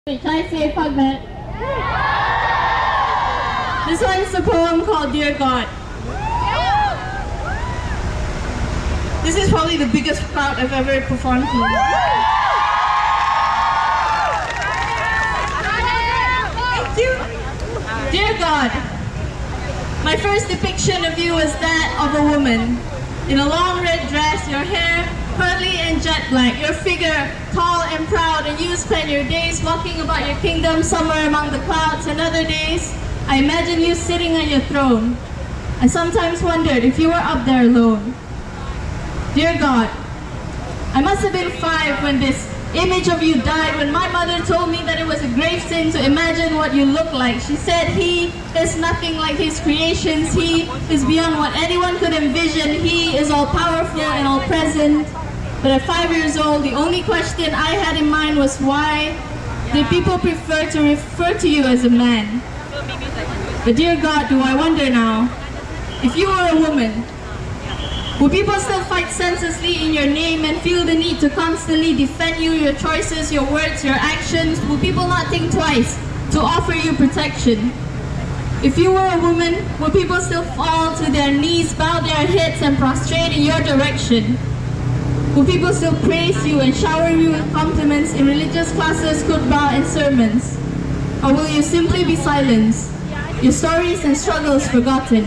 Wait, can I say a fragment? This one's a poem called Dear God. This is probably the biggest crowd I've ever performed to. Thank you. Dear God, my first depiction of you was that of a woman. In a long red dress, your hair curly and jet black, your figure tall and proud, and you spend your days walking about your kingdom somewhere among the clouds, and other days I imagine you sitting on your throne. I sometimes wondered if you were up there alone. Dear God, I must have been 5 when this image of you died, when my mother told me that it was a grave sin to imagine what you look like. She said he is nothing like his creations. He is beyond what anyone could envision. He is all powerful and all present. But at 5 years old, the only question I had in mind was, why did people prefer to refer to you as a man? But dear God, do I wonder now, if you were a woman, would people still fight senselessly in your name and feel the need to constantly defend you, your choices, your words, your actions? Would people not think twice to offer you protection? If you were a woman, would people still fall to their knees, bow their heads and prostrate in your direction? Will people still praise you and shower you with compliments in religious classes, khutbah and sermons? Or will you simply be silenced, your stories and struggles forgotten?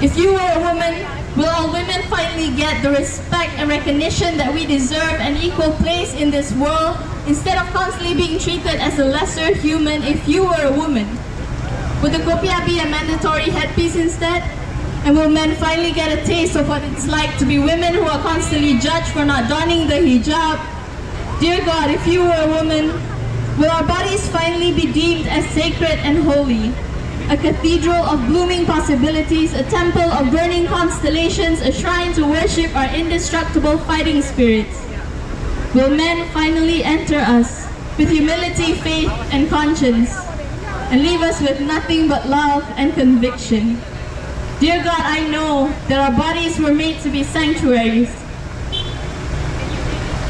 If you were a woman, will all women finally get the respect and recognition that we deserve, an equal place in this world, instead of constantly being treated as a lesser human? If you were a woman, would the kopia be a mandatory headpiece instead? And will men finally get a taste of what it's like to be women who are constantly judged for not donning the hijab? Dear God, if you were a woman, will our bodies finally be deemed as sacred and holy? A cathedral of blooming possibilities, a temple of burning constellations, a shrine to worship our indestructible fighting spirits. Will men finally enter us with humility, faith, and conscience, and leave us with nothing but love and conviction? Dear God, I know that our bodies were made to be sanctuaries,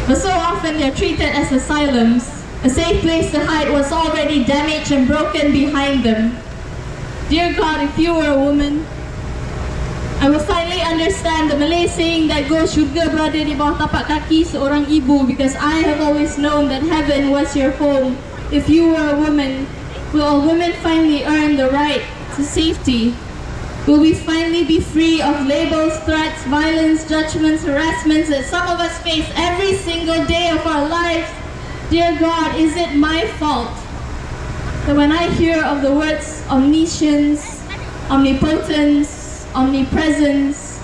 but so often they're treated as asylums, a safe place to hide what's already damaged and broken behind them. Dear God, if you were a woman, I will finally understand the Malay saying that goes, "Syurga berada di bawah tapak kaki seorang ibu," because I have always known that heaven was your home. If you were a woman, will all women finally earn the right to safety? Will we finally be free of labels, threats, violence, judgments, harassments that some of us face every single day of our lives? Dear God, is it my fault that when I hear of the words omniscience, omnipotence, omnipresence,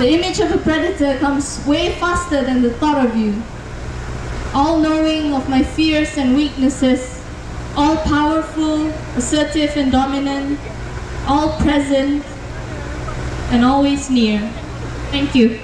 the image of a predator comes way faster than the thought of you? All-knowing of my fears and weaknesses, all-powerful, assertive and dominant, all present and always near. Thank you.